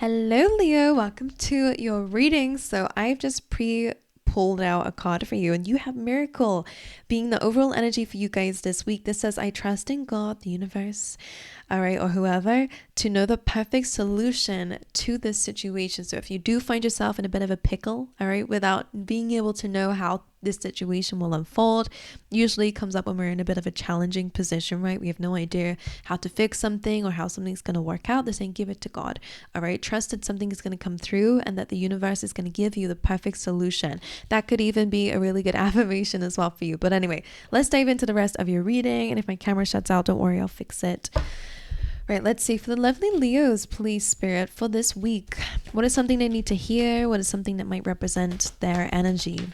Hello, Leo. Welcome to your reading. So I've just pulled out a card for you, and you have Miracle being the overall energy for you guys this week. This says, I trust in God, the universe, all right, or whoever, to know the perfect solution to this situation. So if you do find yourself in a bit of a pickle, all right, without being able to know how this situation will unfold, usually comes up when we're in a bit of a challenging position, right? We have no idea how to fix something or how something's going to work out. They're saying, give it to God, all right? Trust that something is going to come through and that the universe is going to give you the perfect solution. That could even be a really good affirmation as well for you. But anyway, let's dive into the rest of your reading. And if my camera shuts out, don't worry, I'll fix it. Right, let's see. For the lovely Leos, please, Spirit, for this week, what is something they need to hear? What is something that might represent their energy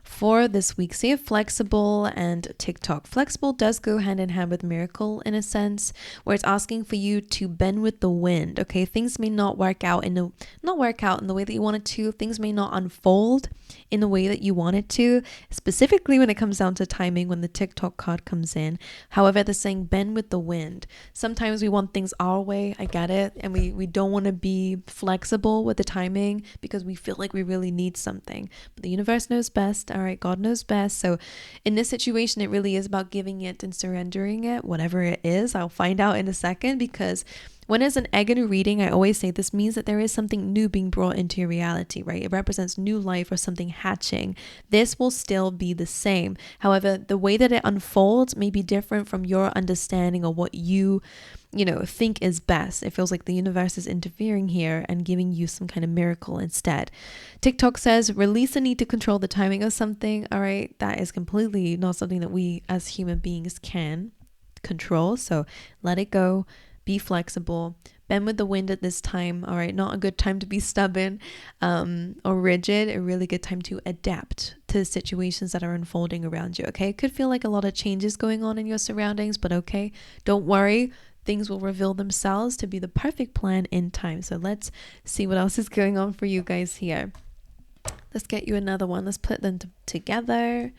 for this week? Say flexible and TikTok. Flexible does go hand in hand with Miracle in a sense, where it's asking for you to bend with the wind. Okay, things may not work out in the way that you want it to. Things may not unfold in the way that you want it to, specifically when it comes down to timing, when the TikTok card comes in. However, they're saying bend with the wind. Sometimes we want things our way, I get it, and we don't want to be flexible with the timing because we feel like we really need something. But the universe knows best, all right? God knows best. So in this situation, it really is about giving it and surrendering it, whatever it is. I'll find out in a second, because when it's an egg in a reading, I always say this means that there is something new being brought into your reality, right? It represents new life or something hatching. This will still be the same. However, the way that it unfolds may be different from your understanding of what you think is best. It feels like the universe is interfering here and giving you some kind of miracle instead. TikTok says, release the need to control the timing of something. All right. That is completely not something that we as human beings can control. So let it go. Be flexible, bend with the wind at this time. All right, not a good time to be stubborn or rigid. A really good time to adapt to the situations that are unfolding around you. Okay, it could feel like a lot of changes going on in your surroundings, but okay, don't worry. Things will reveal themselves to be the perfect plan in time. So let's see what else is going on for you guys here. Let's get you another one. Let's put them together.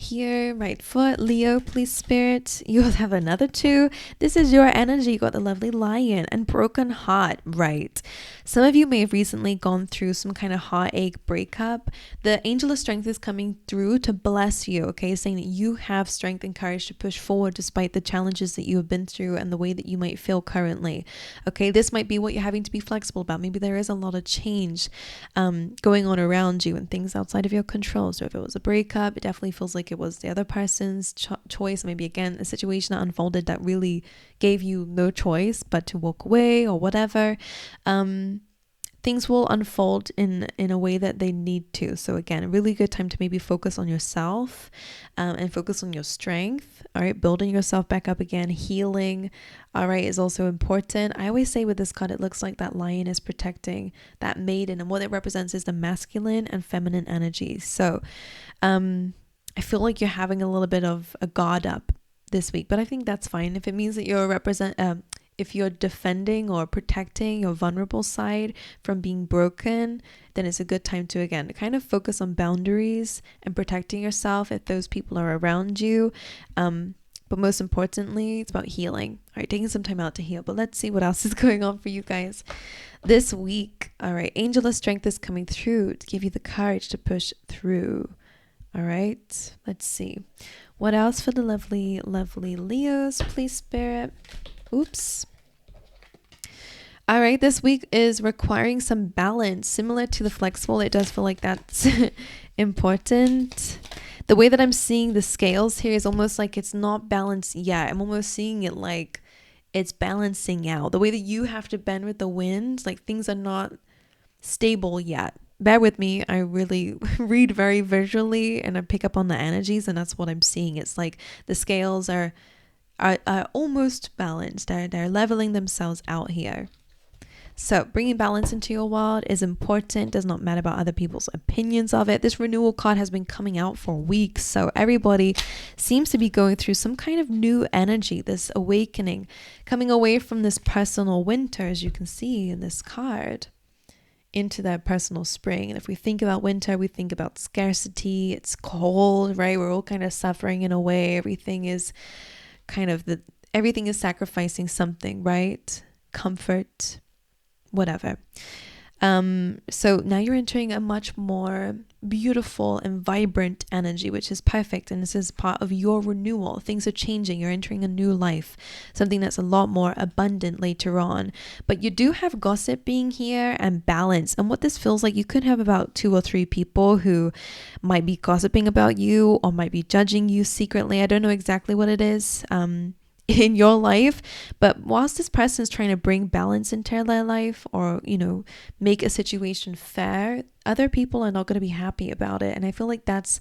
Here, right foot, Leo, please, Spirit. You'll have another two. This is your energy. You got the lovely Lion and broken heart, right? Some of you may have recently gone through some kind of heartache breakup. The angel of strength is coming through to bless you, okay? Saying that you have strength and courage to push forward despite the challenges that you have been through and the way that you might feel currently, okay? This might be what you're having to be flexible about. Maybe there is a lot of change going on around you and things outside of your control. So if it was a breakup, it definitely feels like it was the other person's choice. Maybe again a situation that unfolded that really gave you no choice but to walk away or whatever. Things will unfold in a way that they need to. So again, a really good time to maybe focus on yourself and focus on your strength. All right, building yourself back up again. Healing, all right, is also important. I always say with this card, it looks like that lion is protecting that maiden, and what it represents is the masculine and feminine energies. So I feel like you're having a little bit of a guard up this week, but I think that's fine. If it means that if you're defending or protecting your vulnerable side from being broken, then it's a good time to, again, to kind of focus on boundaries and protecting yourself if those people are around you. But most importantly, it's about healing. All right, taking some time out to heal. But let's see what else is going on for you guys this week. All right, angel of strength is coming through to give you the courage to push through. All right, let's see. What else for the lovely, lovely Leos, please, Spirit? Oops. All right, this week is requiring some balance. Similar to the flexible, it does feel like that's important. The way that I'm seeing the scales here is almost like it's not balanced yet. I'm almost seeing it like it's balancing out. The way that you have to bend with the wind, like things are not stable yet. Bear with me, I really read very visually and I pick up on the energies, and that's what I'm seeing. It's like the scales are almost balanced. They're leveling themselves out here. So bringing balance into your world is important. Does not matter about other people's opinions of it. This renewal card has been coming out for weeks, so everybody seems to be going through some kind of new energy, this awakening, coming away from this personal winter, as you can see in this card, into that personal spring. And if we think about winter, we think about scarcity. It's cold, right? We're all kind of suffering in a way. Everything is sacrificing something, right? Comfort, whatever. So now you're entering a much more beautiful and vibrant energy, which is perfect. And this is part of your renewal. Things are changing. You're entering a new life, something that's a lot more abundant later on. But you do have gossip being here and balance. And what this feels like, you could have about 2 or 3 people who might be gossiping about you or might be judging you secretly. I don't know exactly what it is. In your life, but whilst this person is trying to bring balance into their life, or make a situation fair, other people are not going to be happy about it. And I feel like that's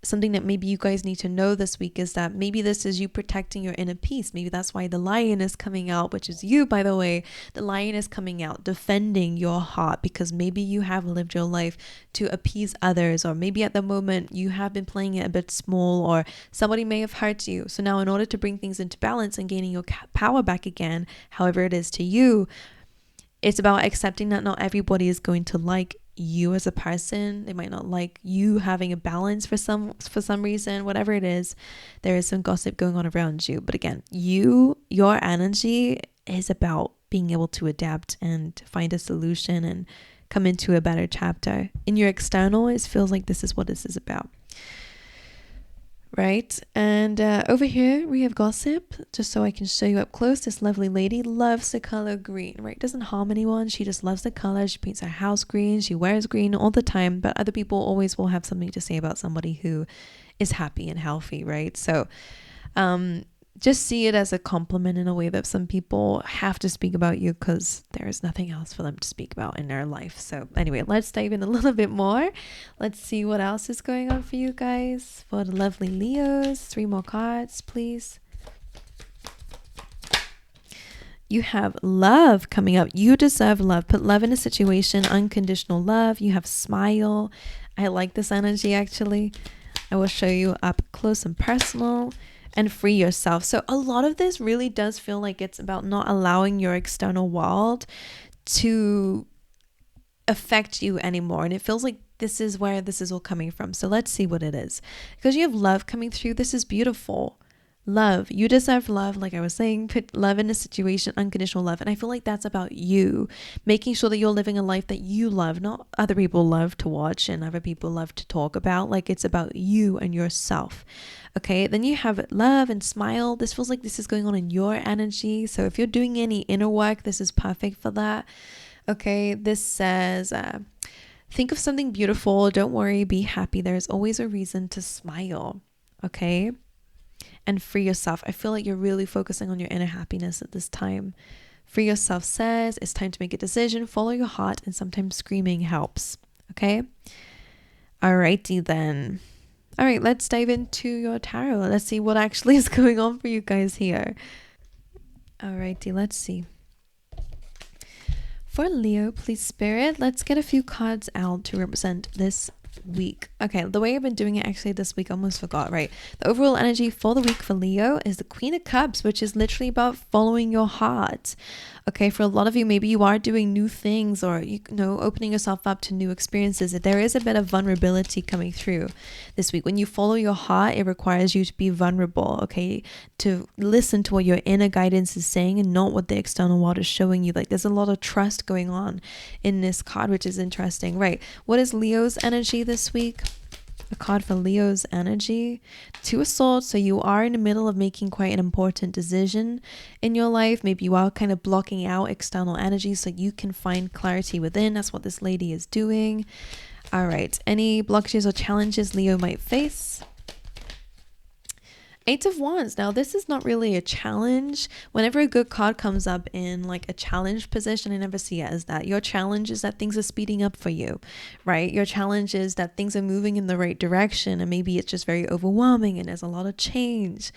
something that maybe you guys need to know this week, is that maybe this is you protecting your inner peace. Maybe that's why the lion is coming out, which is you, by the way. The lion is coming out defending your heart, because maybe you have lived your life to appease others, or maybe at the moment you have been playing it a bit small, or somebody may have hurt you. So now, in order to bring things into balance and gaining your power back again, however it is to you, it's about accepting that not everybody is going to like you as a person. They might not like you having a balance for some reason. Whatever it is, there is some gossip going on around you. But again, your energy is about being able to adapt and find a solution and come into a better chapter. In your external, it feels like this is what this is about. Right, and over here we have gossip, just so I can show you up close. This lovely lady loves the color green, right? Doesn't harm anyone. She just loves the color. She paints her house green. She wears green all the time, but other people always will have something to say about somebody who is happy and healthy, right? So just see it as a compliment in a way that some people have to speak about you because there is nothing else for them to speak about in their life. So anyway, let's dive in a little bit more. Let's see what else is going on for you guys. For the lovely Leos, 3 more cards, please. You have love coming up. You deserve love. Put love in a situation, unconditional love. You have smile. I like this energy, actually. I will show you up close and personal. And free yourself. So a lot of this really does feel like it's about not allowing your external world to affect you anymore. And it feels like this is where this is all coming from. So let's see what it is. Because you have love coming through. This is beautiful. Love. You deserve love. Like I was saying, put love in a situation, unconditional love. And I feel like that's about you, making sure that you're living a life that you love, not other people love to watch and other people love to talk about. Like it's about you and yourself. Okay, then you have love and smile. This feels like this is going on in your energy. So if you're doing any inner work, this is perfect for that. Okay, this says, think of something beautiful. Don't worry, be happy. There's always a reason to smile. Okay, and free yourself. I feel like you're really focusing on your inner happiness at this time. Free yourself says it's time to make a decision, follow your heart, and sometimes screaming helps. Okay, alrighty then. All right, let's dive into your tarot. Let's see what actually is going on for you guys here. Alrighty, let's see. For Leo, please Spirit, let's get a few cards out to represent this week. Okay, the way I've been doing it actually this week, I almost forgot, right? The overall energy for the week for Leo is the Queen of Cups, which is literally about following your heart. Okay, for a lot of you, maybe you are doing new things or, opening yourself up to new experiences. There is a bit of vulnerability coming through this week. When you follow your heart, it requires you to be vulnerable, okay? To listen to what your inner guidance is saying and not what the external world is showing you. Like there's a lot of trust going on in this card, which is interesting, right? What is Leo's energy this week? A card for Leo's energy, 2 of Swords. So you are in the middle of making quite an important decision in your life. Maybe you are kind of blocking out external energy so you can find clarity within. That's what this lady is doing. All right, any blockages or challenges Leo might face? 8 of Wands. Now, this is not really a challenge. Whenever a good card comes up in like a challenge position, I never see it as that. Your challenge is that things are speeding up for you, right? Your challenge is that things are moving in the right direction and maybe it's just very overwhelming and there's a lot of change.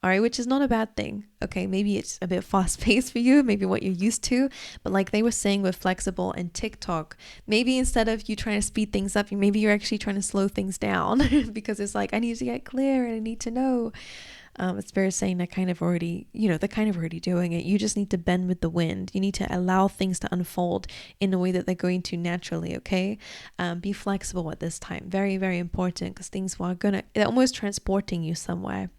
All right, which is not a bad thing. Okay, maybe it's a bit fast paced for you, maybe what you're used to. But like they were saying with Flexible and TikTok, maybe instead of you trying to speed things up, maybe you're actually trying to slow things down because it's like, I need to get clear and I need to know. It's very saying that kind of already, they're kind of already doing it. You just need to bend with the wind. You need to allow things to unfold in the way that they're going to naturally, okay? Be flexible at this time. Very, very important because things are they're almost transporting you somewhere.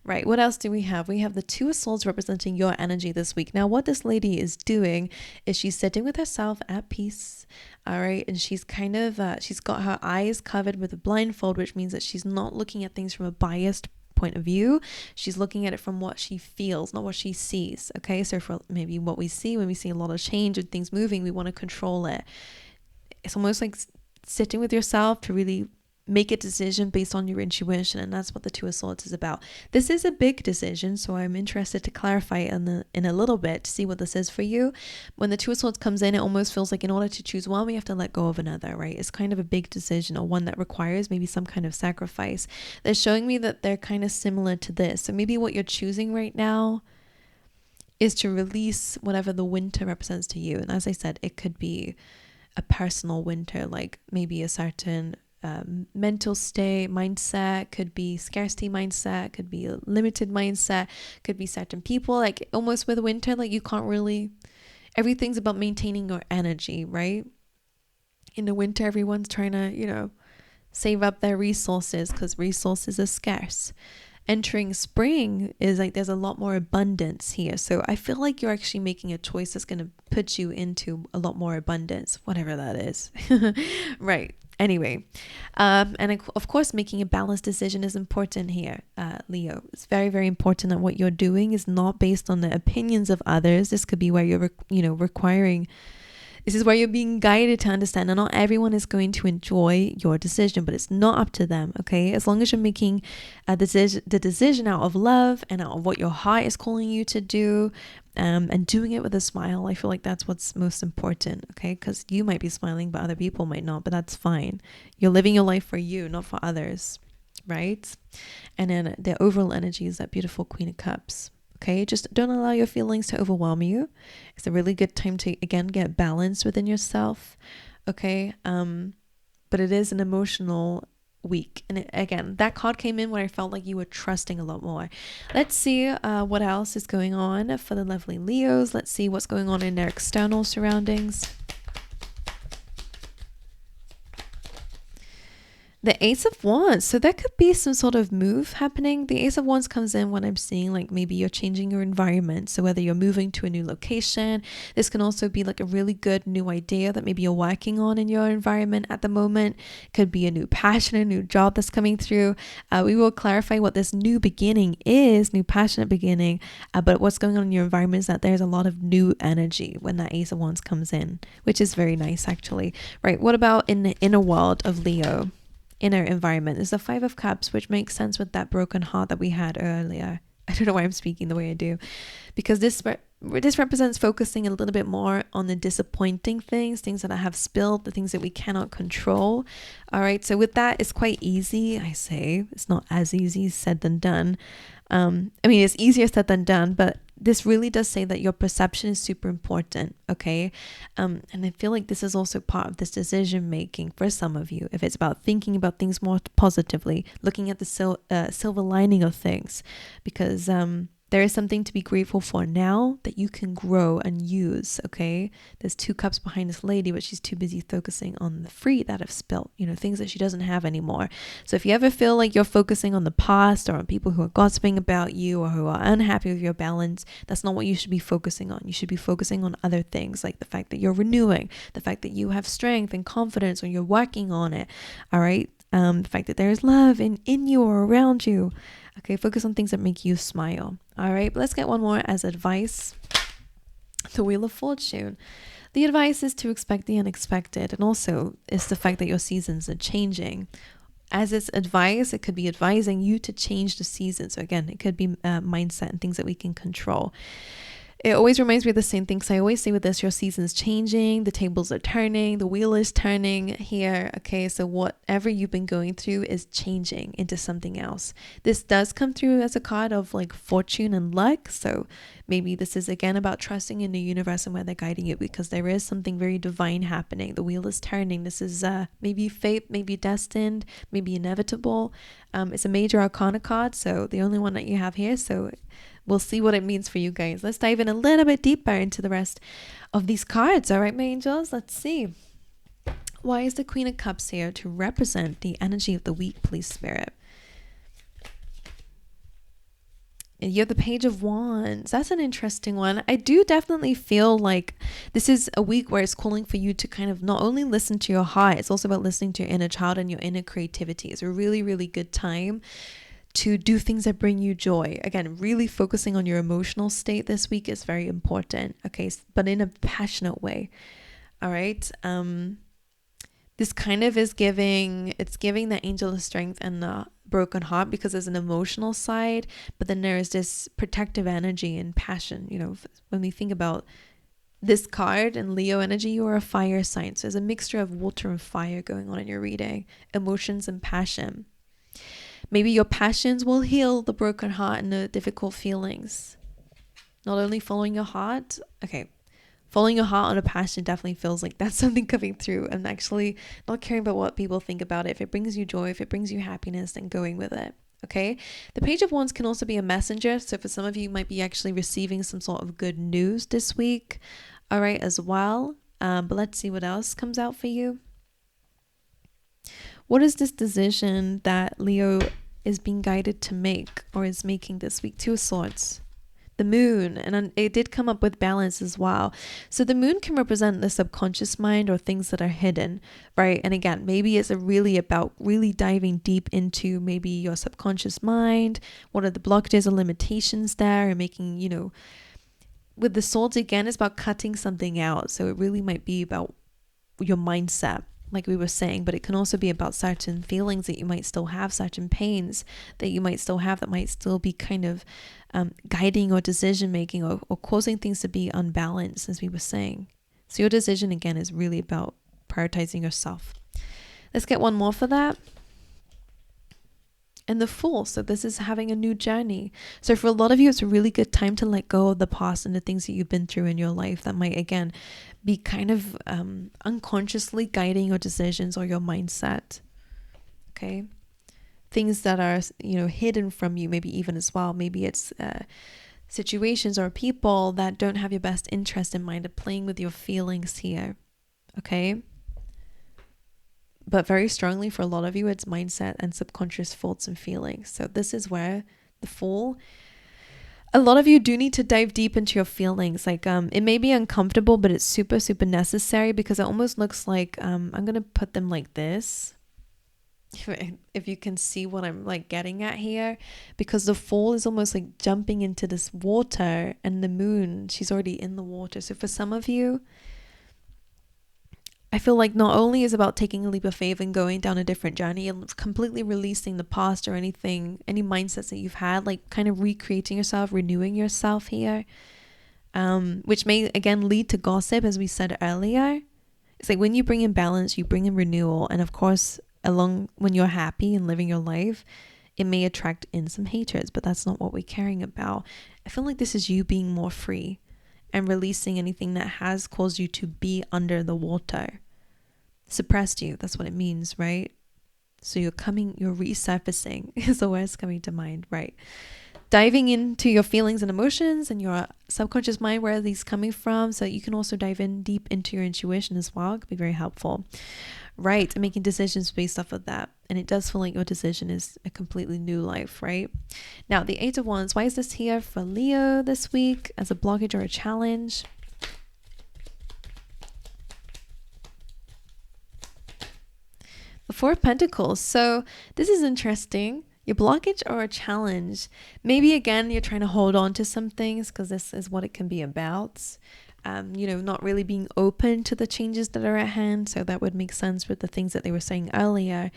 Right. What else do we have? We have the Two of Swords representing your energy this week. Now, what this lady is doing is she's sitting with herself at peace. All right. And she's kind of, she's got her eyes covered with a blindfold, which means that she's not looking at things from a biased point of view. She's looking at it from what she feels, not what she sees. Okay. So for maybe what we see, when we see a lot of change and things moving, we want to control it. It's almost like sitting with yourself to really make a decision based on your intuition, and that's what the Two of Swords is about. This is a big decision, so I'm interested to clarify in a little bit to see what this is for you. When the Two of Swords comes in, it almost feels like in order to choose one, we have to let go of another, right? It's kind of a big decision, or one that requires maybe some kind of sacrifice. They're showing me that they're kind of similar to this. So maybe what you're choosing right now is to release whatever the winter represents to you. And as I said, it could be a personal winter, like maybe a certain mental state, mindset, could be scarcity mindset, could be a limited mindset, could be certain people, like almost with winter, like you can't really, everything's about maintaining your energy, right? In the winter, everyone's trying to, save up their resources because resources are scarce. Entering spring is like there's a lot more abundance here. So I feel like you're actually making a choice that's going to put you into a lot more abundance, whatever that is. Right. Anyway, and of course, making a balanced decision is important here, Leo. It's very, very important that what you're doing is not based on the opinions of others. This could be where you're, requiring. This is where you're being guided to understand that not everyone is going to enjoy your decision, but it's not up to them, okay? As long as you're making the decision out of love and out of what your heart is calling you to do, and doing it with a smile, I feel like that's what's most important, okay? Because you might be smiling, but other people might not, but that's fine. You're living your life for you, not for others, right? And then the overall energy is that beautiful Queen of Cups. Okay, just don't allow your feelings to overwhelm you. It's a really good time to, again, get balance within yourself. Okay, but it is an emotional week. And again, that card came in when I felt like you were trusting a lot more. Let's see what else is going on for the lovely Leos. Let's see what's going on in their external surroundings. The Ace of Wands. So there could be some sort of move happening. The Ace of Wands comes in when I'm seeing like maybe you're changing your environment. So whether you're moving to a new location, this can also be like a really good new idea that maybe you're working on in your environment at the moment. Could be a new passion, a new job that's coming through. We will clarify what this new beginning is, new passionate beginning. But what's going on in your environment is that there's a lot of new energy when that Ace of Wands comes in, which is very nice actually. Right, what about in the inner world of Leo? Inner environment is the Five of Cups, which makes sense with that broken heart that we had earlier. I don't know why I'm speaking the way I do, because this represents focusing a little bit more on the disappointing things that I have spilled, the things that we cannot control. All right, so with that, it's quite easy. I say it's not as easy said than done. It's easier said than done, but this really does say that your perception is super important, okay? And I feel like this is also part of this decision making for some of you. If it's about thinking about things more positively, looking at the silver lining of things, because there is something to be grateful for now that you can grow and use, okay? There's two cups behind this lady, but she's too busy focusing on the fruit that have spilt, things that she doesn't have anymore. So if you ever feel like you're focusing on the past or on people who are gossiping about you or who are unhappy with your balance, that's not what you should be focusing on. You should be focusing on other things, like the fact that you're renewing, the fact that you have strength and confidence or you're working on it, all right? The fact that there is love in you or around you. Okay, focus on things that make you smile. All right, but let's get one more as advice. The Wheel of Fortune. The advice is to expect the unexpected, and also it's the fact that your seasons are changing. As it's advice, it could be advising you to change the season. So again, it could be mindset and things that we can control. It always reminds me of the same things I always say with this: your season's changing, the tables are turning, the wheel is turning here. Okay, so whatever you've been going through is changing into something else. This does come through as a card of like fortune and luck. So maybe this is again about trusting in the universe and where they're guiding you, because there is something very divine happening. The wheel is turning. This is maybe fate, maybe destined, maybe inevitable. It's a major arcana card, so the only one that you have here. So we'll see what it means for you guys. Let's dive in a little bit deeper into the rest of these cards. All right, my angels, let's see. Why is the Queen of Cups here to represent the energy of the week, please, Spirit? You have the Page of Wands. That's an interesting one. I do definitely feel like this is a week where it's calling for you to kind of not only listen to your heart, it's also about listening to your inner child and your inner creativity. It's a really, really good time to do things that bring you joy. Again, really focusing on your emotional state this week is very important. Okay, but in a passionate way. All right. This kind of is giving the angel of strength and the broken heart, because there's an emotional side, but then there is this protective energy and passion. You know, when we think about this card and Leo energy, you are a fire sign. So there's a mixture of water and fire going on in your reading, emotions and passion. Maybe your passions will heal the broken heart and the difficult feelings. Not only following your heart, following your heart on a passion definitely feels like that's something coming through, and actually not caring about what people think about it. If it brings you joy, if it brings you happiness, then going with it. Okay. The Page of Wands can also be a messenger. So for some of you, you might be actually receiving some sort of good news this week. All right, as well. But let's see what else comes out for you. What is this decision that Leo is being guided to make or is making this week? Two of Swords. The Moon, and it did come up with balance as well. So the Moon can represent the subconscious mind or things that are hidden, right? And again, maybe it's really about really diving deep into maybe your subconscious mind. What are the blockages or limitations there, and making, you know, with the Swords again, it's about cutting something out. So it really might be about your mindset, like we were saying, but it can also be about certain feelings that you might still have, certain pains that you might still have that might still be kind of guiding your decision making, or causing things to be unbalanced, as we were saying. So your decision again is really about prioritizing yourself. Let's get one more for that. And the Fool. So this is having a new journey. So for a lot of you, it's a really good time to let go of the past and the things that you've been through in your life that might again be kind of unconsciously guiding your decisions or your mindset. Okay. Things that are, you know, hidden from you, maybe even as well. Maybe it's situations or people that don't have your best interest in mind, of playing with your feelings here. Okay. But very strongly for a lot of you, it's mindset and subconscious thoughts and feelings. So this is where the Fool, a lot of you do need to dive deep into your feelings. Like it may be uncomfortable, but it's super, super necessary, because it almost looks like I'm going to put them like this. If you can see what I'm like getting at here, because the Fool is almost like jumping into this water, and the Moon, she's already in the water. So for some of you, I feel like not only is about taking a leap of faith and going down a different journey and completely releasing the past or anything, any mindsets that you've had, like kind of recreating yourself, renewing yourself here, which may again lead to gossip, as we said earlier. It's like when you bring in balance, you bring in renewal, and of course, along when you're happy and living your life, it may attract in some hatreds, but that's not what we're caring about. I feel like this is you being more free and releasing anything that has caused you to be under the water, suppressed you. That's what it means, right? So you're resurfacing is the words coming to mind, right? Diving into your feelings and emotions and your subconscious mind, where are these coming from, so that you can also dive in deep into your intuition as well. It could be very helpful, right? And making decisions based off of that. And it does feel like your decision is a completely new life, right? Now, the Eight of Wands, why is this here for Leo this week as a blockage or a challenge? The Four of Pentacles. So this is interesting. Your blockage or a challenge. Maybe again, you're trying to hold on to some things, because this is what it can be about. Not really being open to the changes that are at hand. So that would make sense with the things that they were saying earlier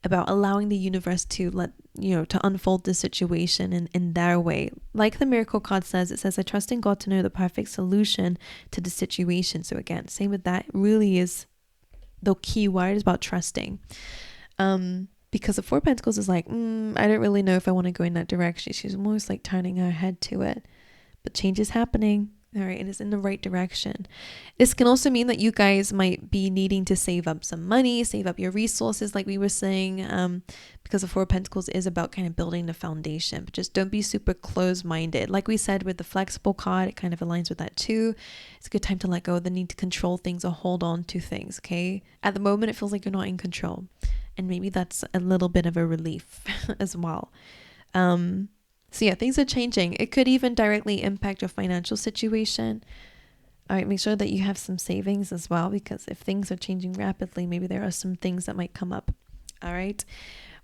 about allowing the universe to to unfold the situation in their way. Like the Miracle card says, it says, I trust in God to know the perfect solution to the situation. So again, same with that, really is the key word, is about trusting. Because the Four of Pentacles is like, I don't really know if I want to go in that direction. She's almost like turning her head to it, but change is happening. All right, it is in the right direction. This can also mean that you guys might be needing to save up some money, save up your resources, like we were saying, because the Four of Pentacles is about kind of building the foundation. But just don't be super close-minded. Like we said with the Flexible card, it kind of aligns with that too. It's a good time to let go of the need to control things or hold on to things, okay? At the moment, it feels like you're not in control. And maybe that's a little bit of a relief as well. So yeah, things are changing. It could even directly impact your financial situation. All right, make sure that you have some savings as well, because if things are changing rapidly, maybe there are some things that might come up. All right.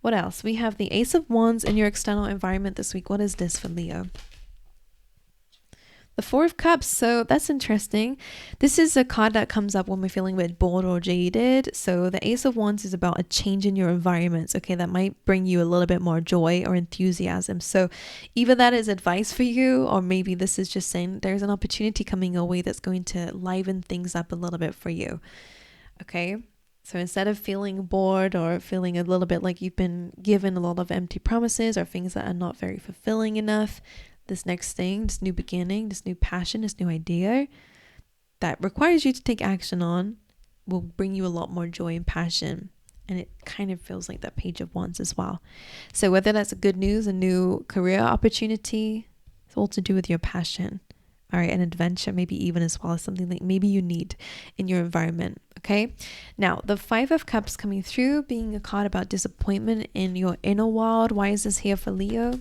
What else? We have the Ace of Wands in your external environment this week. What is this for Leo? The Four of Cups. So that's interesting. This is a card that comes up when we're feeling a bit bored or jaded. So the Ace of Wands is about a change in your environment. Okay, that might bring you a little bit more joy or enthusiasm. So either that is advice for you, or maybe this is just saying there's an opportunity coming your way that's going to liven things up a little bit for you. Okay. So instead of feeling bored or feeling a little bit like you've been given a lot of empty promises or things that are not very fulfilling enough, this next thing, this new beginning, this new passion, this new idea that requires you to take action on will bring you a lot more joy and passion. And it kind of feels like that Page of Wands as well. So whether that's a good news, a new career opportunity, it's all to do with your passion. All right, an adventure maybe even as well as something that maybe you need in your environment. Okay, now the Five of Cups coming through, being a card about disappointment in your inner world. Why is this here for Leo?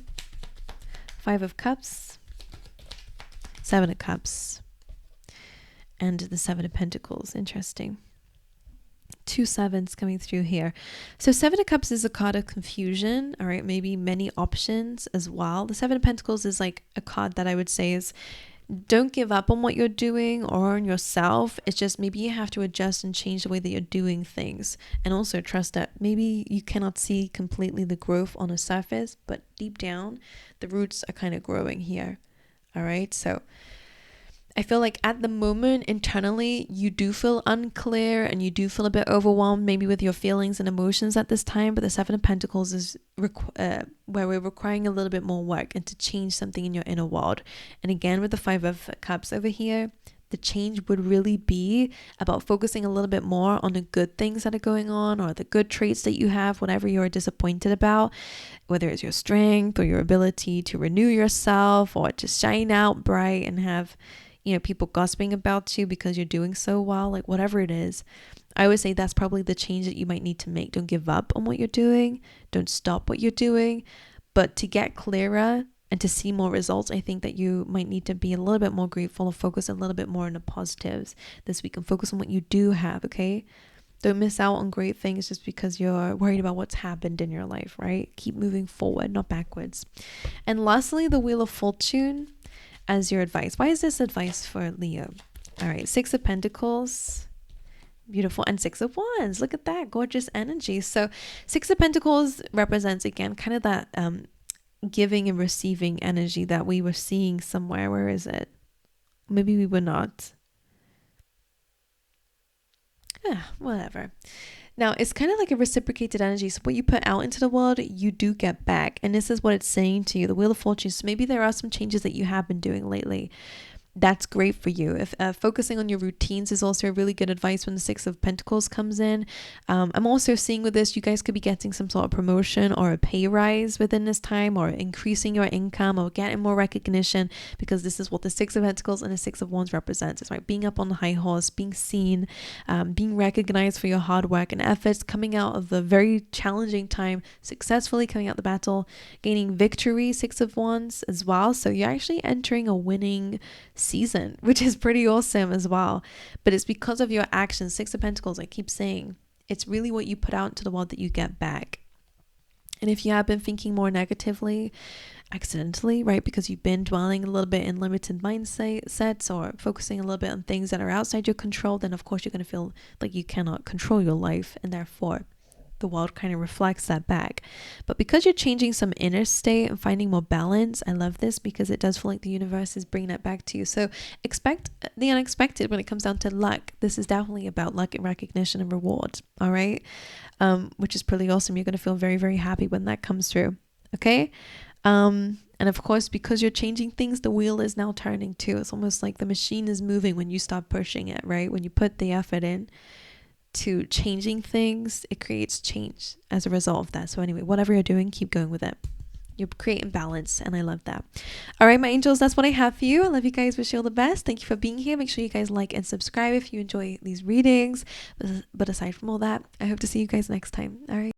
Five of Cups, Seven of Cups, and the Seven of Pentacles. Interesting. Two sevens coming through here. So Seven of Cups is a card of confusion. All right, maybe many options as well. The Seven of Pentacles is like a card that I would say is, don't give up on what you're doing or on yourself. It's just maybe you have to adjust and change the way that you're doing things, and also trust that maybe you cannot see completely the growth on the surface, but deep down the roots are kind of growing here. All right, so I feel like at the moment internally you do feel unclear and you do feel a bit overwhelmed maybe with your feelings and emotions at this time, but the Seven of Pentacles is where we're requiring a little bit more work and to change something in your inner world. And again, with the Five of Cups over here, the change would really be about focusing a little bit more on the good things that are going on, or the good traits that you have, whatever you're disappointed about, whether it's your strength or your ability to renew yourself or to shine out bright and have, you know, people gossiping about you because you're doing so well, like whatever it is. I would say that's probably the change that you might need to make. Don't give up on what you're doing. Don't stop what you're doing. But to get clearer and to see more results, I think that you might need to be a little bit more grateful and focus a little bit more on the positives this week and focus on what you do have, okay? Don't miss out on great things just because you're worried about what's happened in your life, right? Keep moving forward, not backwards. And lastly, the Wheel of Fortune as your advice. Why is this advice for Leo? All right, Six of Pentacles, beautiful, and Six of Wands. Look at that gorgeous energy. So Six of Pentacles represents again kind of that giving and receiving energy that we were seeing somewhere. Where is it? Maybe we were not. Whatever. Now, it's kind of like a reciprocated energy. So what you put out into the world, you do get back. And this is what it's saying to you, the Wheel of Fortune. So maybe there are some changes that you have been doing lately. That's great for you. If focusing on your routines is also a really good advice when the Six of Pentacles comes in. I'm also seeing with this, you guys could be getting some sort of promotion or a pay rise within this time, or increasing your income or getting more recognition, because this is what the Six of Pentacles and the Six of Wands represents. It's like being up on the high horse, being seen, being recognized for your hard work and efforts, coming out of a very challenging time, successfully coming out the battle, gaining victory, Six of Wands as well. So you're actually entering a winning season, which is pretty awesome as well. But it's because of your actions. Six of Pentacles, I keep saying, it's really what you put out into the world that you get back. And if you have been thinking more negatively, accidentally, right, because you've been dwelling a little bit in limited mindsets or focusing a little bit on things that are outside your control, then of course you're going to feel like you cannot control your life, and therefore the world kind of reflects that back. But because you're changing some inner state and finding more balance, I love this because it does feel like the universe is bringing that back to you. So expect the unexpected when it comes down to luck. This is definitely about luck and recognition and rewards, all right? Which is pretty awesome. You're going to feel very, very happy when that comes through, okay? And of course, because you're changing things, the wheel is now turning too. It's almost like the machine is moving when you stop pushing it, right? When you put the effort in to changing things, it creates change as a result of that. So anyway, whatever you're doing, keep going with it. You're creating balance, and I love that. All right, my angels, that's what I have for you. I love you guys. Wish you all the best. Thank you for being here. Make sure you guys like and subscribe if you enjoy these readings. But aside from all that, I hope to see you guys next time. All right.